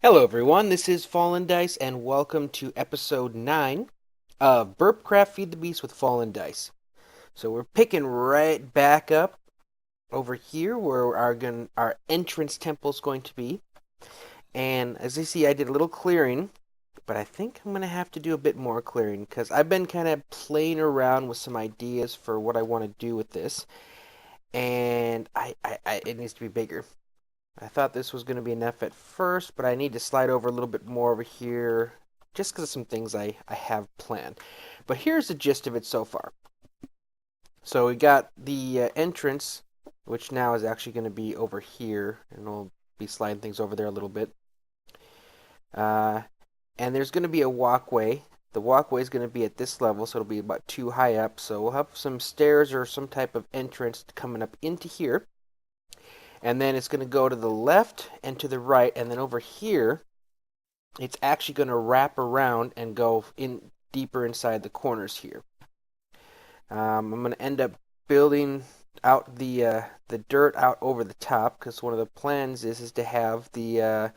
Hello everyone, this is FallenDice and welcome to episode 9 of Burpcraft Feed the Beast with FallenDice. So we're picking right back up over here where our entrance temple is going to be. And as you see, I did a little clearing, but I think I'm going to have to do a bit more clearing because I've been kind of playing around with some ideas for what I want to do with this. And it needs to be bigger. I thought this was going to be enough at first, but I need to slide over a little bit more over here just because of some things I have planned. But here's the gist of it so far. So we got the entrance, which now is actually going to be over here, and we'll be sliding things over there a little bit. Uh, and there's going to be a walkway. The walkway is going to be at this level, so it'll be about 2 high up. So we'll have some stairs or some type of entrance coming up into here. And then it's going to go to the left and to the right, and then over here, it's actually going to wrap around and go in deeper inside the corners here. I'm going to end up building out the dirt out over the top because one of the plans is to have the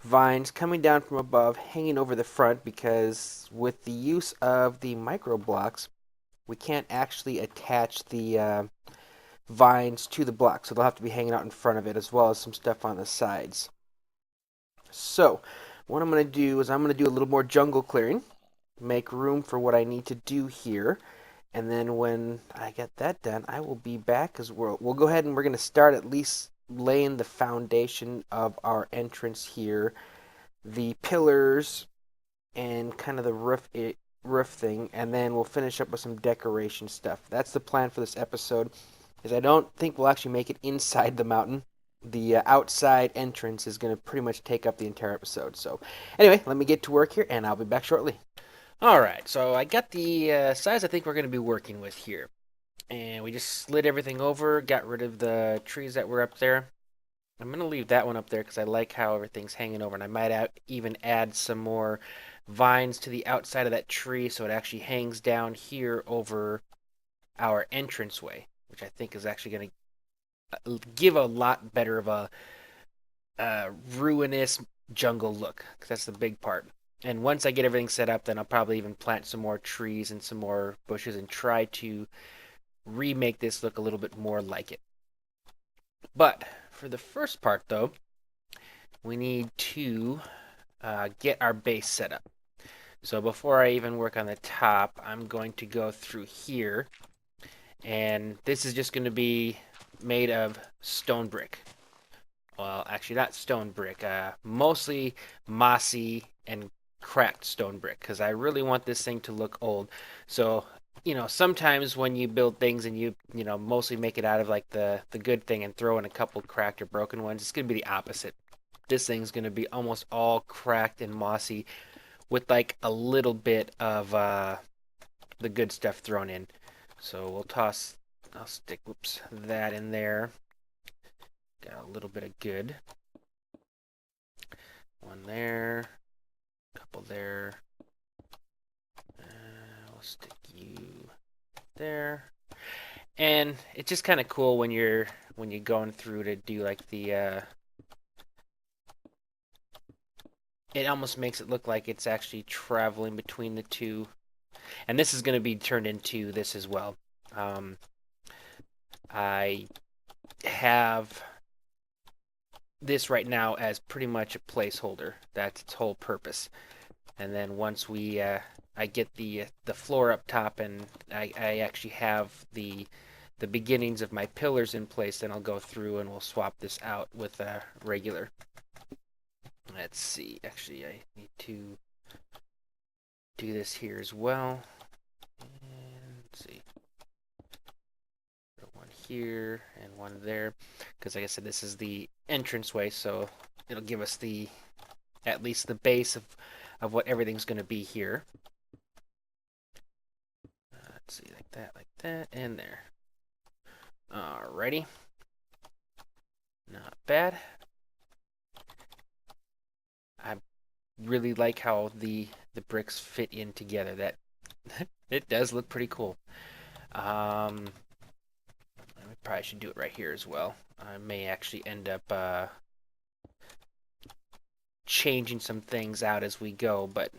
vines coming down from above, hanging over the front because with the use of the micro blocks, we can't actually attach the vines to the block, so they'll have to be hanging out in front of it as well as some stuff on the sides. So, what I'm going to do is I'm going to do a little more jungle clearing, make room for what I need to do here, and then when I get that done, I will be back because we'll go ahead and we're going to start at least laying the foundation of our entrance here, the pillars, and kind of the roof thing, and then we'll finish up with some decoration stuff. That's the plan for this episode. Is I don't think we'll actually make it inside the mountain. The outside entrance is going to pretty much take up the entire episode. So, anyway, let me get to work here, and I'll be back shortly. All right, so I got the size I think we're going to be working with here. And we just slid everything over, got rid of the trees that were up there. I'm going to leave that one up there because I like how everything's hanging over, and I might even add some more vines to the outside of that tree so it actually hangs down here over our entranceway, which I think is actually going to give a lot better of a ruinous jungle look, because that's the big part. And once I get everything set up, then I'll probably even plant some more trees and some more bushes and try to remake this look a little bit more like it. But for the first part, though, we need to get our base set up. So before I even work on the top, I'm going to go through here, and this is just going to be made of stone brick. Well, actually, not stone brick. Mostly mossy and cracked stone brick because I really want this thing to look old. So, sometimes when you build things and you mostly make it out of like the good thing and throw in a couple cracked or broken ones, it's going to be the opposite. This thing's going to be almost all cracked and mossy with like a little bit of the good stuff thrown in. So I'll stick, that in there. Got a little bit of good. One there, couple there. I'll stick you there. And it's just kind of cool when you're going through to do like the it almost makes it look like it's actually traveling between the two. And this is going to be turned into this as well. I have this right now as pretty much a placeholder. That's its whole purpose. And then once I get the floor up top and I actually have the beginnings of my pillars in place, then I'll go through and we'll swap this out with a regular. Let's see. Actually, I need to do this here as well. And let's see. One here and one there, because like I said, this is the entranceway, so it'll give us at least the base of what everything's going to be here. Let's see, like that, and there. Alrighty. Not bad. I really like how the bricks fit in together. That it does look pretty cool. I probably should do it right here as well. I may actually end up changing some things out as we go, but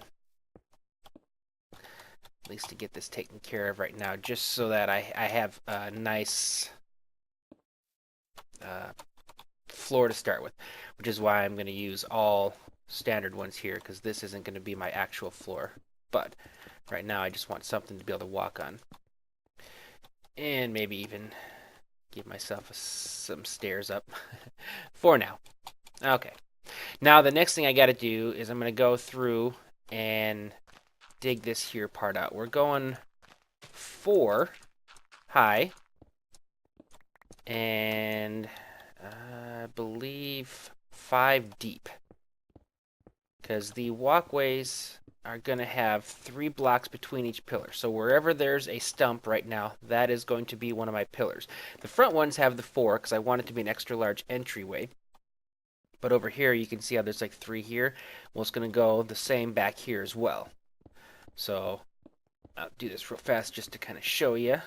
at least to get this taken care of right now, just so that I have a nice floor to start with, which is why I'm going to use all standard ones here, because this isn't going to be my actual floor. But right now I just want something to be able to walk on. And maybe even give myself some stairs up for now. Okay. Now the next thing I got to do is I'm going to go through and dig this here part out. We're going 4 high, and I believe 5 deep, because the walkways are going to have 3 blocks between each pillar. So wherever there's a stump right now, that is going to be one of my pillars. The front ones have the 4 because I want it to be an extra large entryway. But over here you can see how there's like 3 here. Well, it's going to go the same back here as well. So I'll do this real fast just to kind of show you.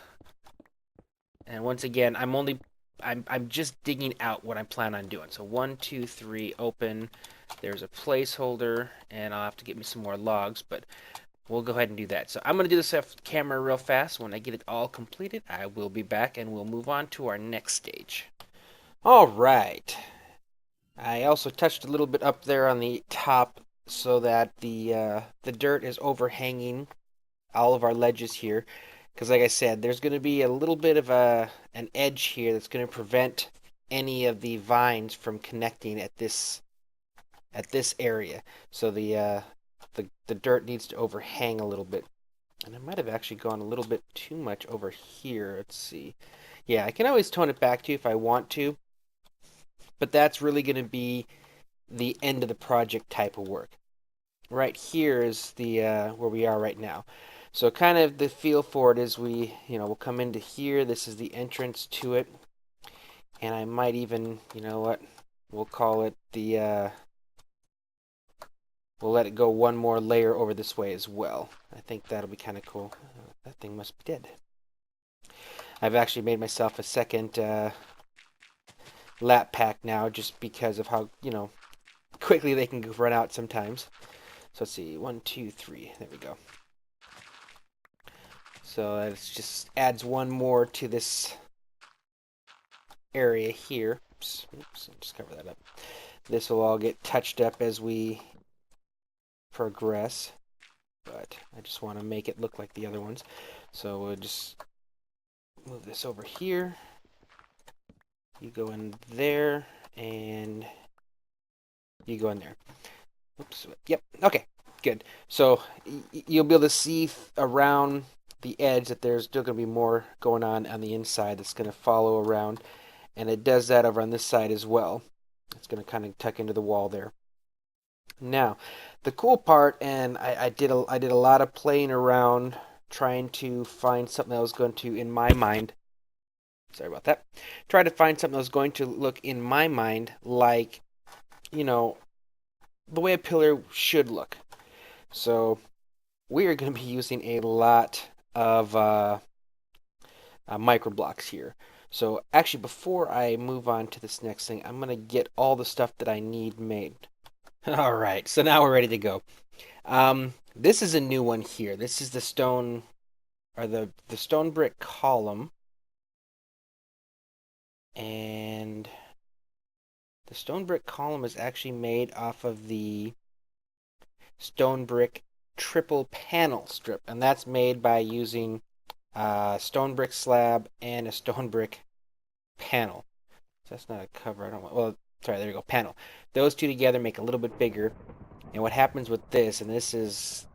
And once again, I'm just digging out what I plan on doing. So 1, 2, 3, open. There's a placeholder, and I'll have to get me some more logs, but we'll go ahead and do that. So I'm going to do this off camera real fast. When I get it all completed, I will be back, and we'll move on to our next stage. All right. I also touched a little bit up there on the top so that the dirt is overhanging all of our ledges here. Because like I said, there's going to be a little bit of an edge here that's going to prevent any of the vines from connecting at this area. So the dirt needs to overhang a little bit. And I might have actually gone a little bit too much over here. Let's see. Yeah, I can always tone it back to if I want to. But that's really going to be the end of the project type of work. Right here is the where we are right now. So kind of the feel for it is we'll come into here. This is the entrance to it. And I might even, you know what, we'll call it the, we'll let it go one more layer over this way as well. I think that'll be kind of cool. That thing must be dead. I've actually made myself a second lap pack now just because of how, quickly they can run out sometimes. So let's see, 1, 2, 3, there we go. So it just adds one more to this area here. Oops, just cover that up. This will all get touched up as we progress, but I just want to make it look like the other ones. So we'll just move this over here. You go in there, and you go in there. Oops. Yep. Okay. Good. So you'll be able to see around the edge that there's still going to be more going on the inside that's going to follow around, and it does that over on this side as well. It's going to kind of tuck into the wall there. Now, the cool part, and I did a lot of playing around trying to find something that was going to, in my mind, sorry about that, try to find something that was going to look in my mind like, the way a pillar should look. So we are going to be using a lot of micro blocks here. So actually, before I move on to this next thing, I'm going to get all the stuff that I need made. All right, so now we're ready to go. This is a new one here. This is the stone, or the stone brick column. And the stone brick column is actually made off of the stone brick triple panel strip, and that's made by using a stone brick slab and a stone brick panel. So that's not a cover. I don't want. Well, sorry. There you go. Panel. Those two together make a little bit bigger. And what happens with this, and this is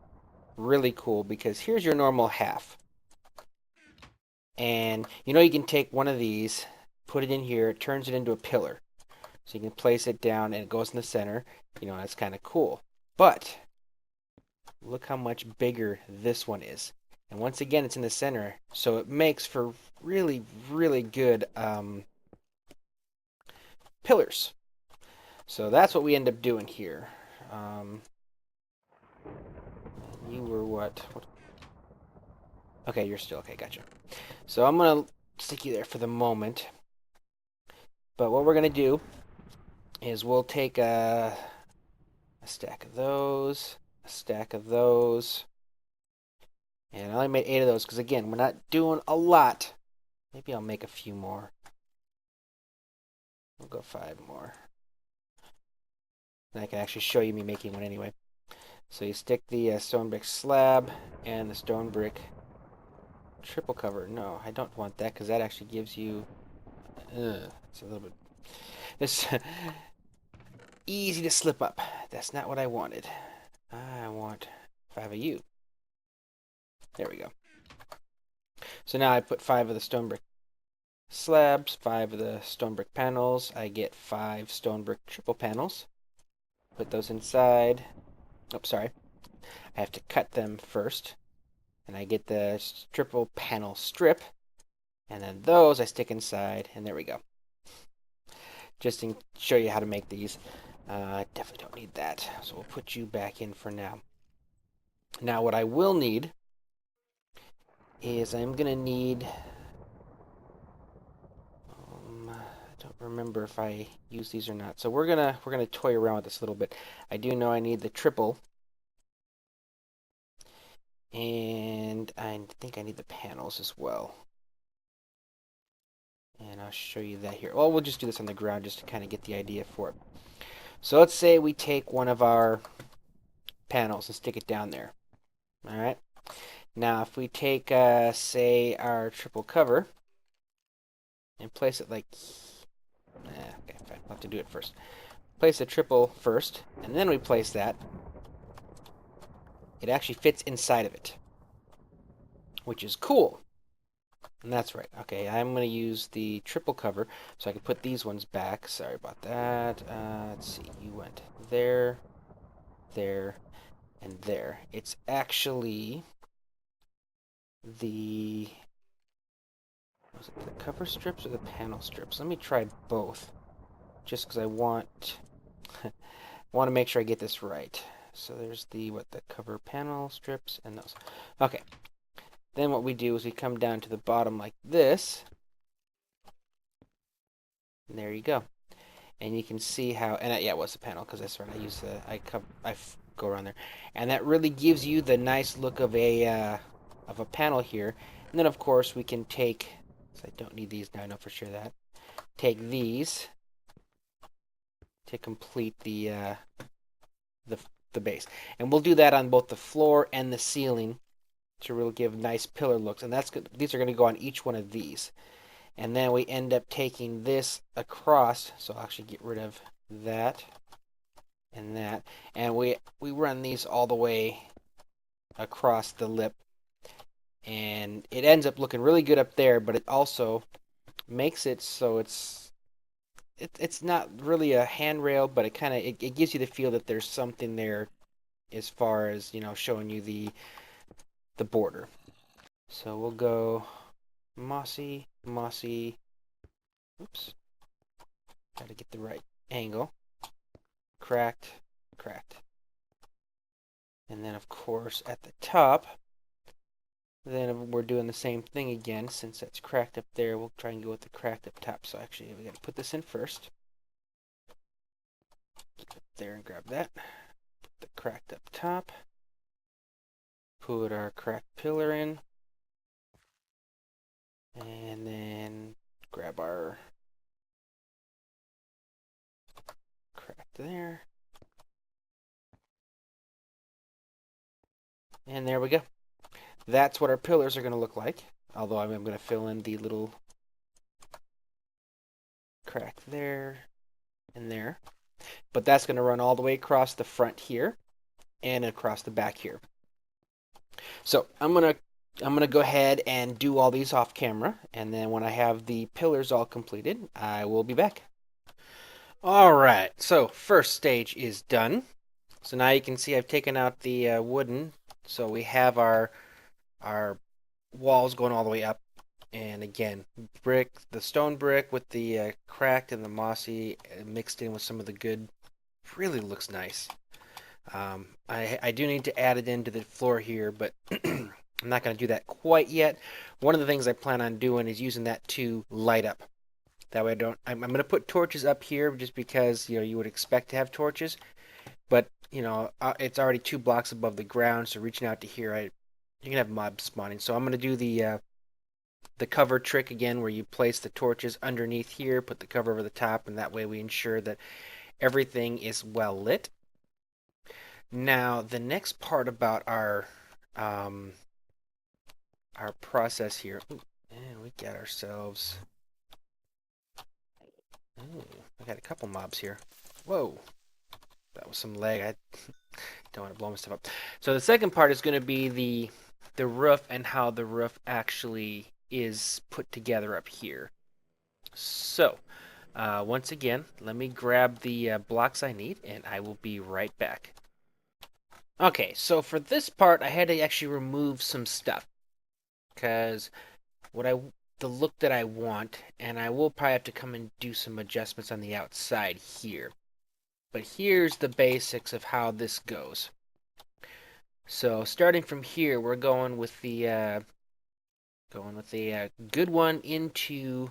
really cool because here's your normal half, and you can take one of these, put it in here, it turns it into a pillar. So you can place it down and it goes in the center. That's kind of cool. But look how much bigger this one is. And once again, it's in the center. So it makes for really, really good pillars. So that's what we end up doing here. You were what? Okay, you're still okay. Gotcha. So I'm going to stick you there for the moment. But what we're going to do is we'll take a a stack of those, a stack of those. And I only made 8 of those because, again, we're not doing a lot. Maybe I'll make a few more. We'll go 5 more. And I can actually show you me making one anyway. So you stick the stone brick slab and the stone brick triple cover. No, I don't want that because that actually gives you... it's a little bit... It's easy to slip up. That's not what I wanted. I want 5 of you. There we go. So now I put 5 of the stone brick slabs, 5 of the stone brick panels. I get 5 stone brick triple panels. Put those inside. Oh, sorry. I have to cut them first. And I get the triple panel strip. And then those I stick inside. And there we go. Just to show you how to make these. I definitely don't need that. So we'll put you back in for now. Now what I will need is I'm going to need... I don't remember if I use these or not. So we're gonna toy around with this a little bit. I do know I need the triple. And I think I need the panels as well. And I'll show you that here. Well, we'll just do this on the ground just to kind of get the idea for it. So let's say we take one of our panels and stick it down there. Alright. Now if we take, say, our triple cover and place it like... okay, fine. I'll have to do it first. Place the triple first, and then we place that. It actually fits inside of it, which is cool. And that's right. Okay, I'm going to use the triple cover so I can put these ones back. Sorry about that. Let's see. You went there, there, and there. It's actually the... Was it the cover strips or the panel strips? Let me try both, just because I want to make sure I get this right. So there's the cover panel strips and those. Okay. Then what we do is we come down to the bottom like this. And there you go. And you can see how, and yeah, it was the panel because that's right. I use the I go around there, and that really gives you the nice look of a panel here. And then of course we can take. So I don't need these now. I know for sure that. Take these to complete the base, and we'll do that on both the floor and the ceiling to really give nice pillar looks. And that's good. These are going to go on each one of these, and then we end up taking this across. So I'll actually get rid of that and that, and we run these all the way across the lip. And it ends up looking really good up there, but it also makes it so it's not really a handrail, but it kind of it gives you the feel that there's something there as far as, you know, showing you the border. So we'll go mossy, mossy. Oops. Got to get the right angle. Cracked, cracked. And then of course at the top, then we're doing the same thing again. Since that's cracked up there, we'll try and go with the cracked up top. So actually, we got to put this in first. Get up there and grab that. Put the cracked up top. Put our cracked pillar in. And then grab our cracked there. And there we go. That's what our pillars are going to look like. Although I'm going to fill in the little crack there and there. But that's going to run all the way across the front here and across the back here. So I'm going to go ahead and do all these off camera, and then when I have the pillars all completed, I will be back. Alright, so first stage is done. So now you can see I've taken out the wooden, so we have our walls going all the way up. And again, brick, the stone brick with the cracked and the mossy mixed in with some of the good, really looks nice. I do need to add it into the floor here, but I'm not going to do that quite yet. One of the things I plan on doing is using that to light up. That way I'm going to put torches up here just because, you know, you would expect to have torches. But it's already 2 blocks above the ground, so reaching out to here, you can have mobs spawning. So I'm going to do the cover trick again, where you place the torches underneath here, put the cover over the top, and that way we ensure that everything is well lit. Now, the next part about our process here, and we got ourselves. Ooh, I got a couple mobs here. Whoa, that was some lag. I don't want to blow my stuff up. So the second part is going to be the roof and how the roof actually is put together up here. So, once again, let me grab the blocks I need, and I will be right back. Okay, so for this part, I had to actually remove some stuff, because the look that I want, and I will probably have to come and do some adjustments on the outside here. But here's the basics of how this goes. So starting from here, we're going with the good one into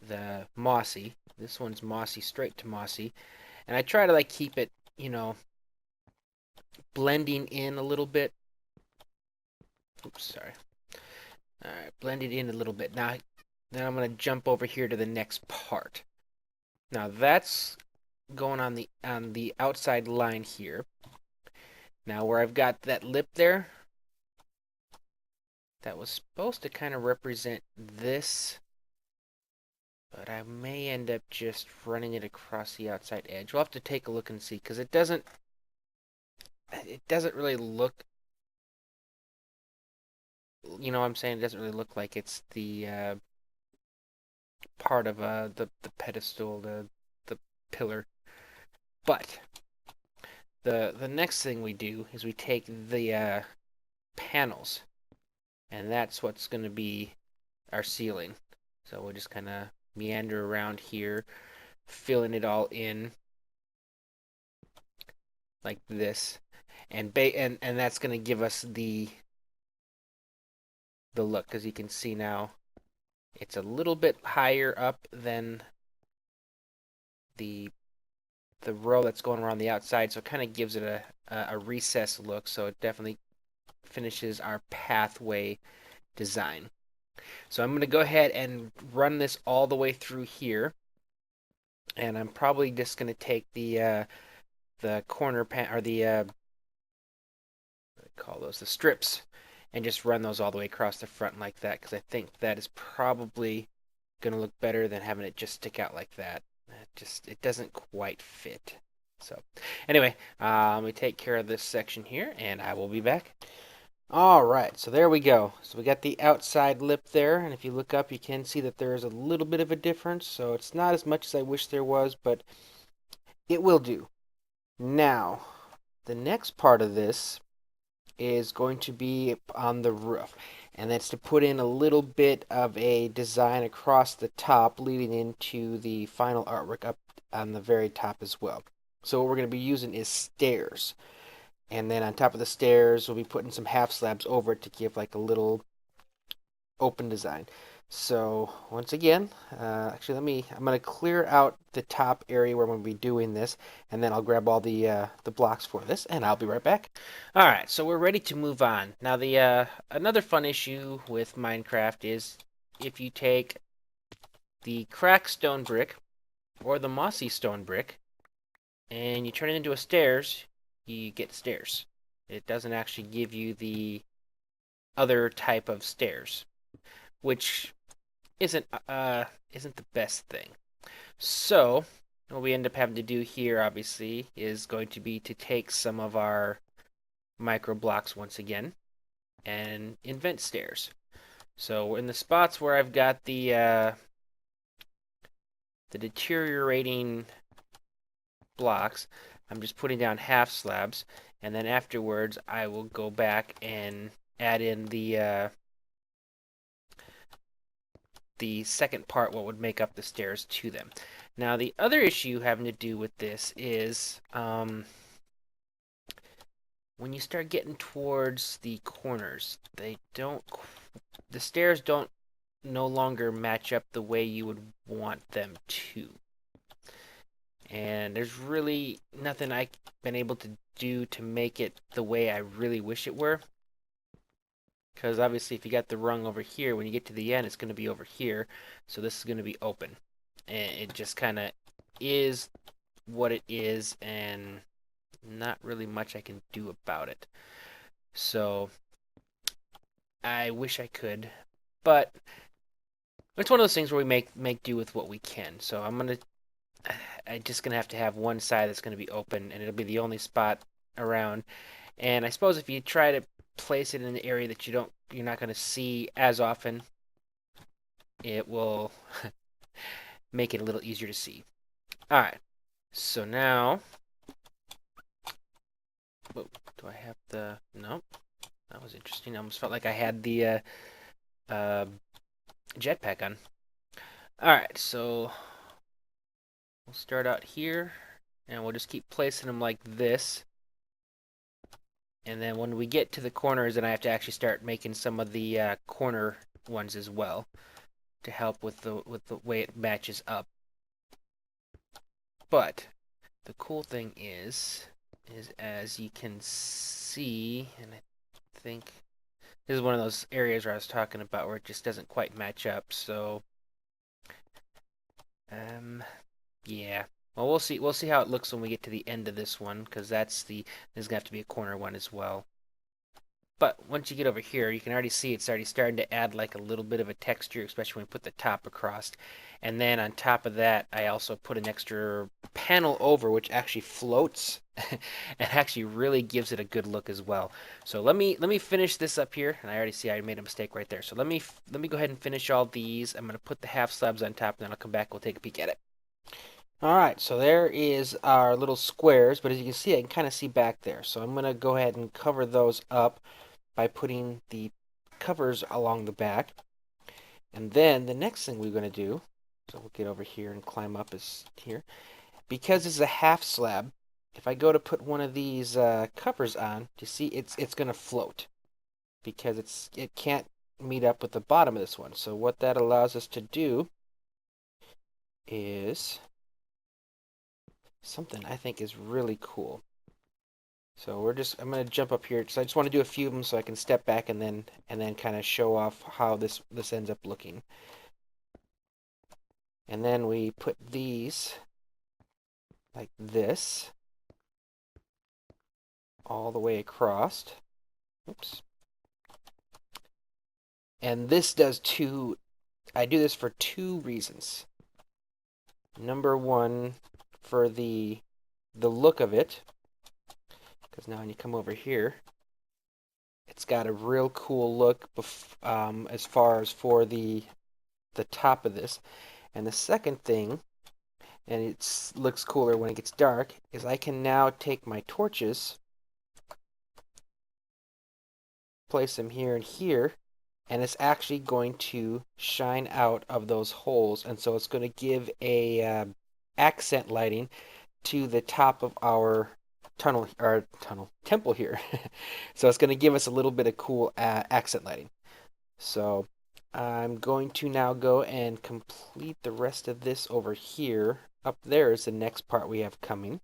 the mossy. This one's mossy, straight to mossy, and I try to like keep it, blending in a little bit. Oops, sorry. All right, blend it in a little bit. Now, then I'm going to jump over here to the next part. Now that's going on the outside line here. Now where I've got that lip there, that was supposed to kind of represent this, but I may end up just running it across the outside edge. We'll have to take a look and see, because it doesn't really look, you know what I'm saying? It doesn't really look like it's the part of the pedestal, the pillar. But the next thing we do is we take the panels, and that's what's going to be our ceiling. So we'll just kind of meander around here, filling it all in like this, and that's going to give us the look, because you can see now it's a little bit higher up than the row that's going around the outside, so it kind of gives it a recessed look, so it definitely finishes our pathway design. So I'm going to go ahead and run this all the way through here, and I'm probably just going to take the corner pan, or the what do they call those, the strips, and just run those all the way across the front like that, because I think that is probably going to look better than having it just stick out like that. It doesn't quite fit. So anyway, let me take care of this section here, and I will be back. Alright, so there we go. So we got the outside lip there, and if you look up, you can see that there is a little bit of a difference. So it's not as much as I wish there was, but it will do. Now, the next part of this is going to be on the roof, and that's to put in a little bit of a design across the top, leading into the final artwork up on the very top as well. So what we're going to be using is stairs, and then on top of the stairs we'll be putting some half slabs over it to give like a little open design. So once again, actually I'm going to clear out the top area where I'm going to be doing this, and then I'll grab all the blocks for this, and I'll be right back. Alright, so we're ready to move on. Now the another fun issue with Minecraft is if you take the cracked stone brick or the mossy stone brick and you turn it into a stairs, you get stairs. It doesn't actually give you the other type of stairs, which isn't the best thing. So what we end up having to do here, obviously, is going to be to take some of our micro blocks once again and invent stairs. So in the spots where I've got the deteriorating blocks, I'm just putting down half slabs, and then afterwards I will go back and add in the second part, what would make up the stairs to them. Now the other issue having to do with this is when you start getting towards the corners, the stairs don't no longer match up the way you would want them to. And there's really nothing I've been able to do to make it the way I really wish it were. Because obviously if you got the rung over here, when you get to the end, it's going to be over here. So this is going to be open. And it just kind of is what it is, and not really much I can do about it. So I wish I could, but it's one of those things where we make do with what we can. So I'm just gonna have to have one side that's gonna be open, and it'll be the only spot around. And I suppose if you try to place it in an area that you're not gonna see as often, it will make it a little easier to see. All right. So now, whoa, do I have the? Nope. That was interesting. I almost felt like I had the uh, jetpack on. All right. So we'll start out here, and we'll just keep placing them like this. And then when we get to the corners, then I have to actually start making some of the corner ones as well to help with the way it matches up. But the cool thing is as you can see, and I think this is one of those areas where I was talking about where it just doesn't quite match up. So, yeah. Well, we'll see how it looks when we get to the end of this one, because there's gonna have to be a corner one as well. But once you get over here, you can already see it's already starting to add like a little bit of a texture, especially when we put the top across. And then on top of that, I also put an extra panel over, which actually floats and actually really gives it a good look as well. So let me finish this up here, and I already see I made a mistake right there. So let me go ahead and finish all these. I'm gonna put the half slabs on top, and then I'll come back. We'll take a peek at it. All right, so there is our little squares, but as you can see, I can kind of see back there. So I'm gonna go ahead and cover those up by putting the covers along the back. And then the next thing we're going to do, so we'll get over here and climb up is here. Because this is a half slab, if I go to put one of these covers on, you see it's going to float because it can't meet up with the bottom of this one. So what that allows us to do is something I think is really cool. So I'm going to jump up here. So I just want to do a few of them so I can step back and then kind of show off how this ends up looking. And then we put these like this all the way across. Oops. And this I do this for two reasons. Number one, for the look of it, because now when you come over here, it's got a real cool look as far as for the top of this. And the second thing, and it looks cooler when it gets dark, is I can now take my torches, place them here and here, and it's actually going to shine out of those holes, and so it's going to give a accent lighting to the top of our temple here. So it's going to give us a little bit of cool accent lighting. So I'm going to now go and complete the rest of this over here. Up there is the next part we have coming,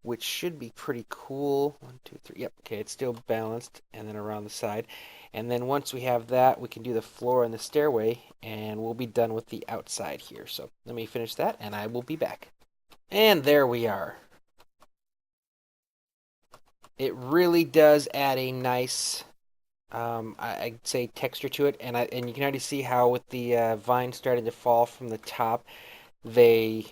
which should be pretty cool. 1, 2, 3. Yep, okay, it's still balanced, and then around the side. And then once we have that, we can do the floor and the stairway, and we'll be done with the outside here. So let me finish that, and I will be back. And there we are. It really does add a nice, I'd say, texture to it, and you can already see how with the vines starting to fall from the top, they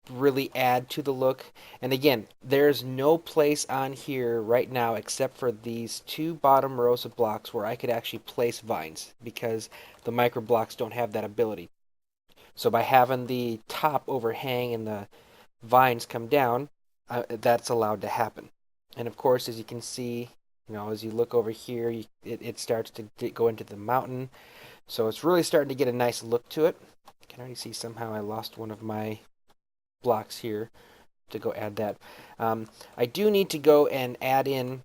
really add to the look. And again, there's no place on here right now except for these two bottom rows of blocks where I could actually place vines because the micro blocks don't have that ability. So by having the top overhang and the vines come down, that's allowed to happen. And of course, as you can see, as you look over here, it starts to go into the mountain. So it's really starting to get a nice look to it. You can already see somehow I lost one of my blocks here to go add that. I do need to go and add in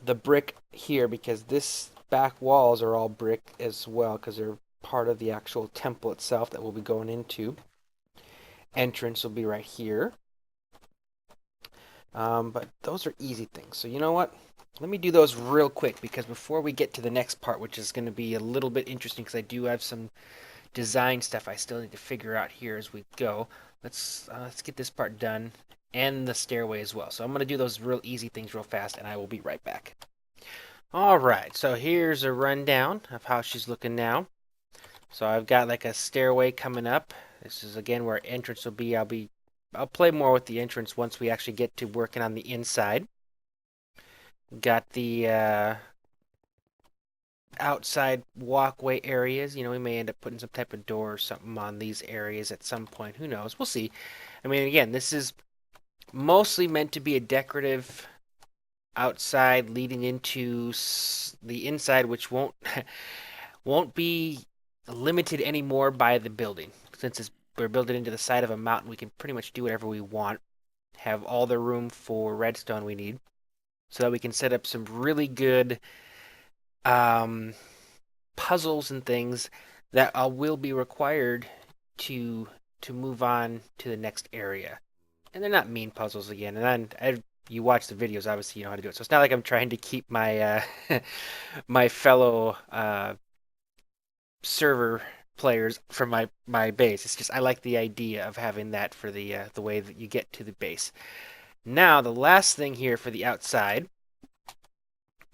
the brick here because this back walls are all brick as well because they're part of the actual temple itself that we'll be going into. entrance will be right here. But those are easy things. So you know what? Let me do those real quick because before we get to the next part, which is going to be a little bit interesting because I do have some design stuff I still need to figure out here as we go. Let's get this part done and the stairway as well. So I'm going to do those real easy things real fast and I will be right back. Alright, so here's a rundown of how she's looking now. So I've got like a stairway coming up. This is again where entrance will be. I'll play more with the entrance once we actually get to working on the inside. Got the outside walkway areas. You know, we may end up putting some type of door or something on these areas at some point. Who knows? We'll see. I mean, again, this is mostly meant to be a decorative outside leading into the inside, which won't won't be limited anymore by the building. Since we're building into the side of a mountain, we can pretty much do whatever we want. Have all the room for redstone we need, so that we can set up some really good puzzles and things that will be required to move on to the next area. And they're not mean puzzles again. And you watch the videos, obviously you know how to do it. So it's not like I'm trying to keep my my fellow server players from my base. It's just I like the idea of having that for the way that you get to the base. Now the last thing here for the outside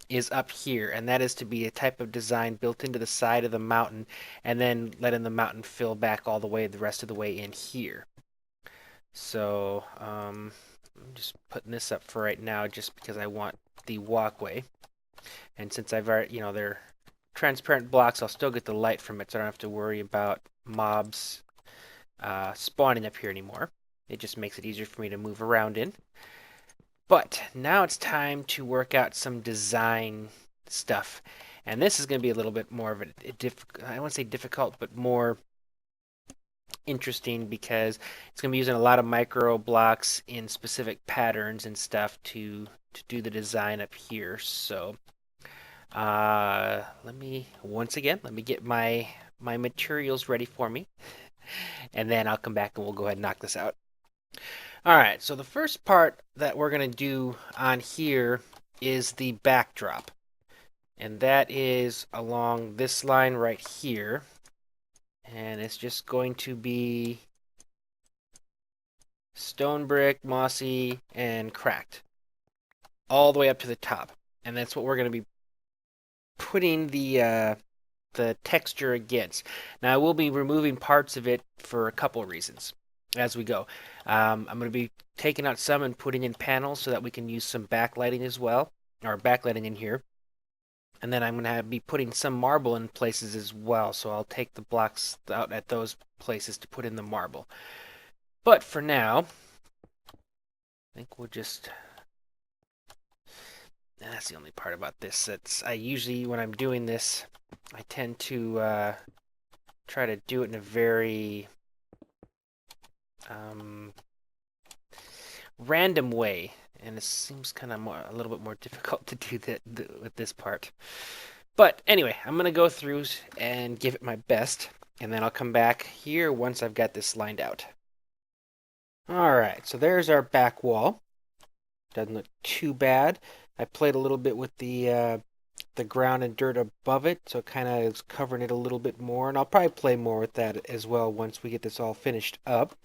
is up here, and that is to be a type of design built into the side of the mountain, and then letting the mountain fill back all the way the rest of the way in here. So I'm just putting this up for right now just because I want the walkway. And since I've already, you know, they're transparent blocks, I'll still get the light from it, so I don't have to worry about mobs spawning up here anymore. It just makes it easier for me to move around in. But now it's time to work out some design stuff. And this is going to be a little bit more of I don't want to say difficult, but more interesting because it's going to be using a lot of micro blocks in specific patterns and stuff to do the design up here. So let me get my materials ready for me, and then I'll come back and we'll go ahead and knock this out. Alright, so the first part that we're going to do on here is the backdrop. And that is along this line right here. And it's just going to be stone brick, mossy, and cracked. All the way up to the top. And that's what we're going to be putting the texture against. Now I will be removing parts of it for a couple of reasons as we go. I'm going to be taking out some and putting in panels so that we can use some backlighting as well, or backlighting in here. And then I'm going to be putting some marble in places as well, so I'll take the blocks out at those places to put in the marble. But for now, I think we'll just... That's the only part about this. I usually, when I'm doing this, I tend to try to do it in a very random way, and it seems kind of a little bit more difficult to do that with this part. But anyway, I'm gonna go through and give it my best, and then I'll come back here once I've got this lined out. Alright, so there's our back wall. Doesn't look too bad. I played a little bit with the ground and dirt above it, so it kind of is covering it a little bit more, and I'll probably play more with that as well once we get this all finished up.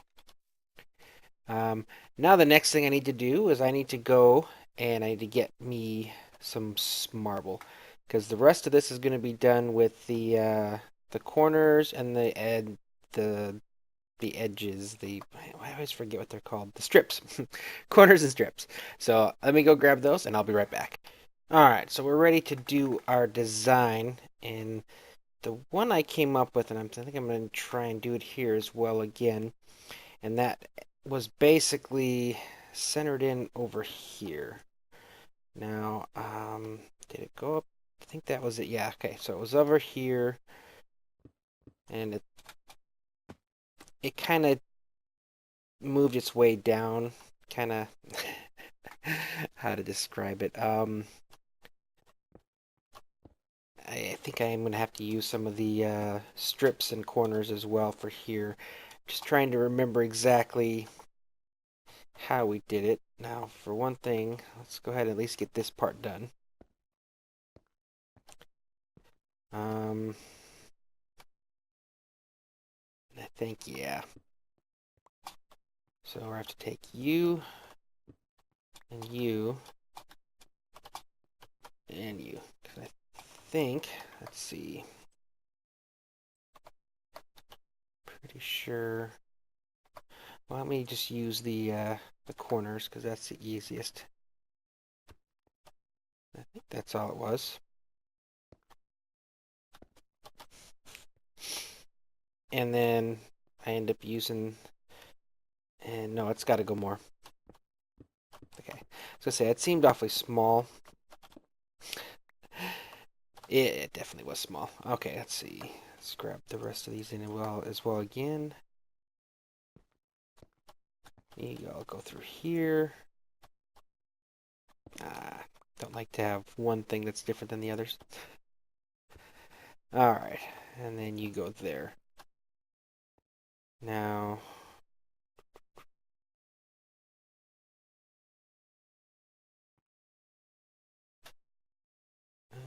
Now the next thing I need to do is I need to go and I need to get me some marble, because the rest of this is going to be done with the corners and the edges. I always forget what they're called. The strips, corners and strips. So let me go grab those and I'll be right back. Alright, so we're ready to do our design, and the one I came up with, and I think I'm going to try and do it here as well again, and that was basically centered in over here. Now, did it go up? I think that was it. Yeah, okay, so it was over here, and it kind of moved its way down, kind of, how to describe it. I think I am going to have to use some of the strips and corners as well for here. Just trying to remember exactly how we did it. Now, for one thing, let's go ahead and at least get this part done. I think, yeah. So we'll have to take you, and you, and you. 'Cause I think, let's see. Pretty sure. Well, let me just use the corners, because that's the easiest. I think that's all it was. And then I end up using, and no, it's got to go more. Okay, so say it seemed awfully small. It definitely was small. Okay, let's see. Let's grab the rest of these in as well again. I'll go through here. Don't like to have one thing that's different than the others. Alright, and then you go there. Now,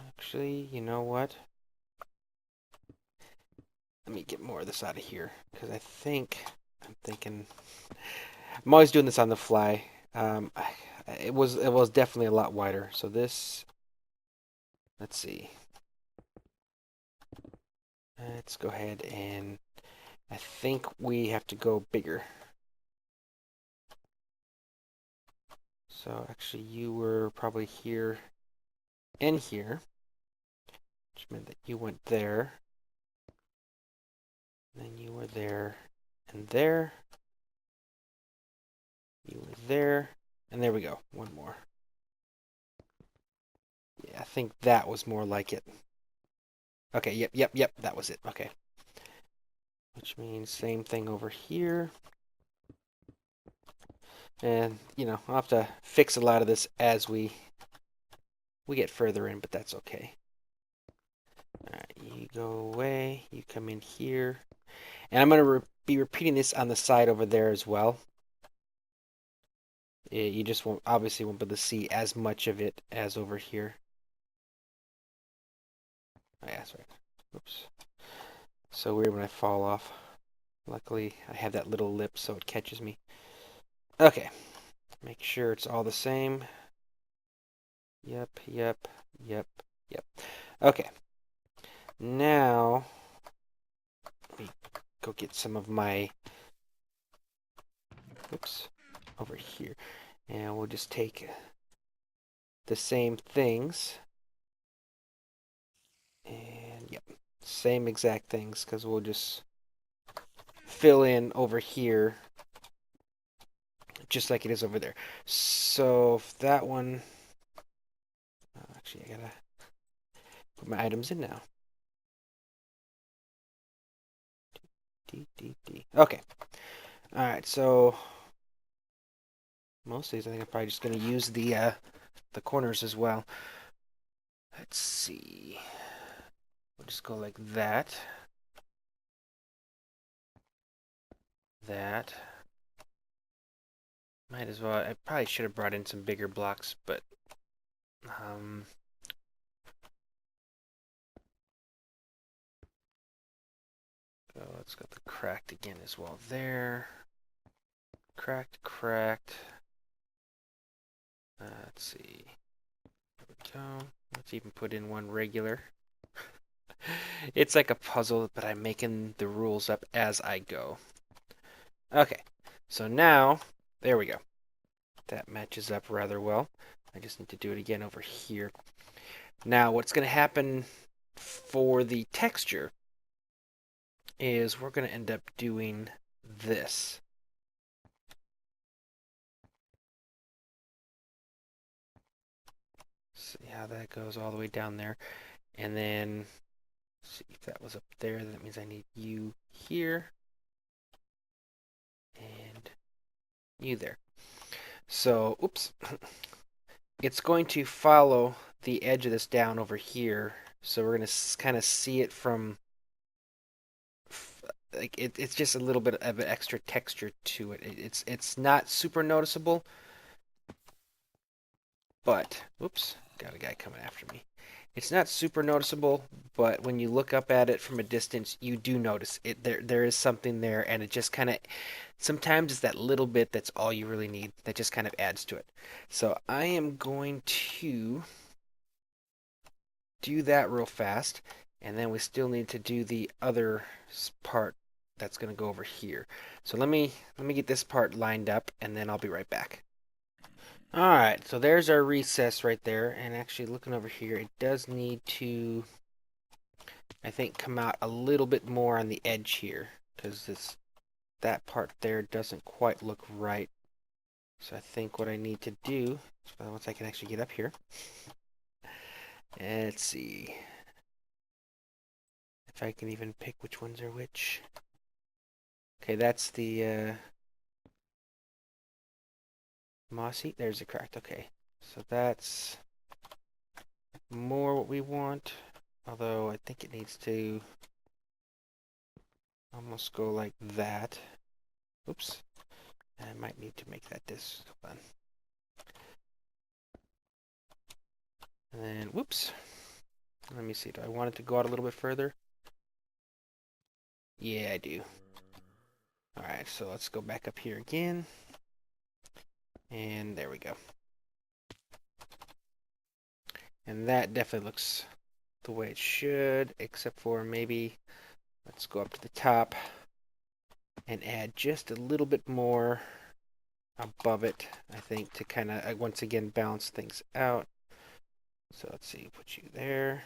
actually, you know what? Let me get more of this out of here, because I'm thinking, I'm always doing this on the fly. It was definitely a lot wider. So this, let's see. Let's go ahead and I think we have to go bigger. So actually you were probably here and here, which meant that you went there. Then you were there and there. You were there. And there we go. One more. Yeah, I think that was more like it. Okay, yep. That was it. Okay. Which means same thing over here. And, you know, I'll have to fix a lot of this as we get further in, but that's okay. Alright, you go away. You come in here. And I'm going to be repeating this on the side over there as well. You just obviously won't be able to see as much of it as over here. Oh, yeah, that's right. Oops. So weird when I fall off. Luckily, I have that little lip so it catches me. Okay. Make sure it's all the same. Yep. Okay. Now, let me go get some of my... Oops. Over here. And we'll just take the same things. And, yep. Same exact things, because we'll just fill in over here just like it is over there. So that one, actually I gotta put my items in now. Okay. Alright, so most of these I think I'm probably just gonna use the corners as well. Let's see. We'll just go like that. That. Might as well. I probably should have brought in some bigger blocks, but so let's got the cracked again as well there. Cracked. Let's see. There we go. Let's even put in one regular. It's like a puzzle, but I'm making the rules up as I go. Okay, so now, there we go. That matches up rather well. I just need to do it again over here. Now, what's going to happen for the texture is we're going to end up doing this. See how that goes all the way down there. And then, see if that was up there, that means I need you here. And you there. So, oops. It's going to follow the edge of this down over here. So we're going to kind of see it from like it's just a little bit of an extra texture to it. It's not super noticeable, but oops, got a guy coming after me. It's not super noticeable, but when you look up at it from a distance, you do notice it. There is something there, and it just kind of sometimes it's that little bit that's all you really need that just kind of adds to it. So I am going to do that real fast, and then we still need to do the other part that's going to go over here. So let me get this part lined up, and then I'll be right back. All right, so there's our recess right there, and actually looking over here, it does need to, I think, come out a little bit more on the edge here, because that part there doesn't quite look right. So I think what I need to do, once I can actually get up here, let's see if I can even pick which ones are which. Okay, that's the mossy. There's the cracked. Okay, so that's more what we want. Although I think it needs to almost go like that. Oops. I might need to make that this. Hold on. And then, whoops. Let me see. Do I want it to go out a little bit further? Yeah, I do. Alright, so let's go back up here again. And there we go. And that definitely looks the way it should, except for maybe let's go up to the top and add just a little bit more above it, I think, to kind of once again balance things out. So let's see, put you there,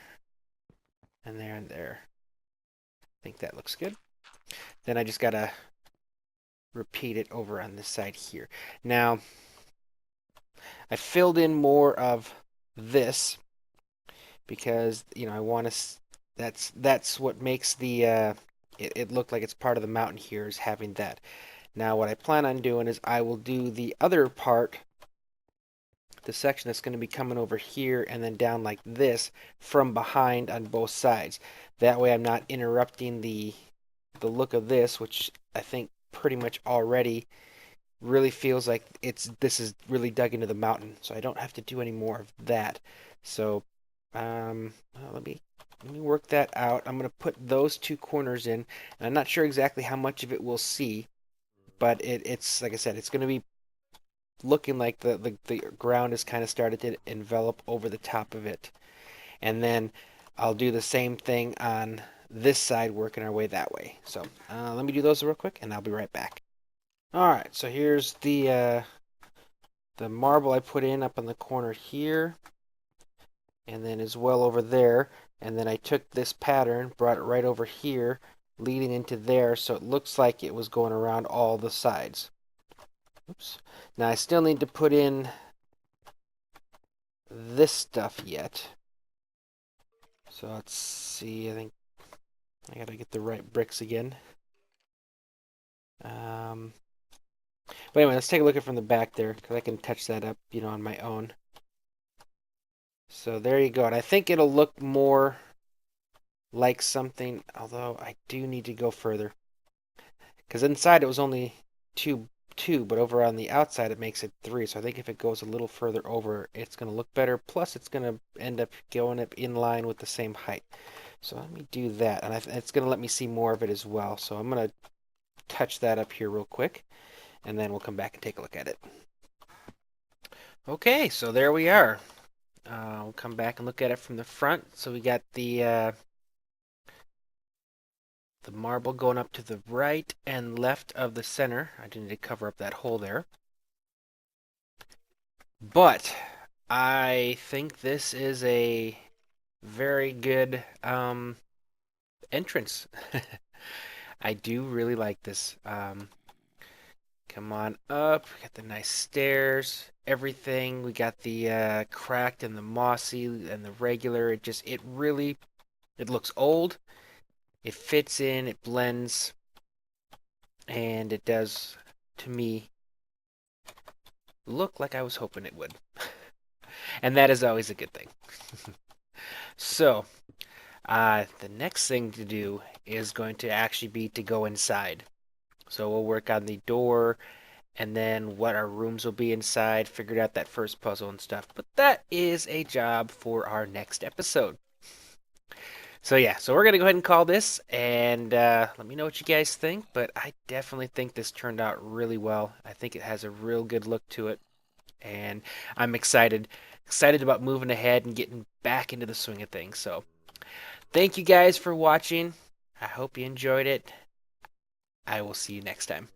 and there, and there. I think that looks good. Then I just gotta repeat it over on this side here. Now, I filled in more of this because, you know, I want to, that's what makes the, it look like it's part of the mountain here, is having that. Now what I plan on doing is I will do the other part, the section that's going to be coming over here and then down like this from behind on both sides. That way I'm not interrupting the look of this, which I think pretty much already really feels like this is really dug into the mountain. So I don't have to do any more of that. So well, let me work that out. I'm going to put those two corners in, and I'm not sure exactly how much of it we'll see, but it's like I said, it's going to be looking like the ground has kind of started to envelop over the top of it. And then I'll do the same thing on this side, working our way that way. So let me do those real quick, and I'll be right back. All right, so here's the marble I put in up in the corner here, and then as well over there. And then I took this pattern, brought it right over here, leading into there, so it looks like it was going around all the sides. Oops. Now I still need to put in this stuff yet. So let's see, I think I gotta get the right bricks again. But anyway, let's take a look at it from the back there, because I can touch that up, you know, on my own. So there you go. And I think it'll look more like something, although I do need to go further. Because inside it was only two, but over on the outside it makes it 3. So I think if it goes a little further over, it's going to look better. Plus, it's going to end up going up in line with the same height. So let me do that. And it's going to let me see more of it as well. So I'm going to touch that up here real quick, and then we'll come back and take a look at it. Okay, so there we are. We'll come back and look at it from the front. So we got the marble going up to the right and left of the center. I do need to cover up that hole there. But I think this is a very good entrance. I do really like this. Come on up. We got the nice stairs, everything. We got the cracked and the mossy and the regular. It really, it looks old. It fits in, it blends, and it does, to me, look like I was hoping it would. And that is always a good thing. So, The next thing to do is going to actually be to go inside. So we'll work on the door and then what our rooms will be inside, figured out that first puzzle and stuff. But that is a job for our next episode. So yeah, so we're going to go ahead and call this, and let me know what you guys think, but I definitely think this turned out really well. I think it has a real good look to it, and I'm excited about moving ahead and getting back into the swing of things. So thank you guys for watching. I hope you enjoyed it. I will see you next time.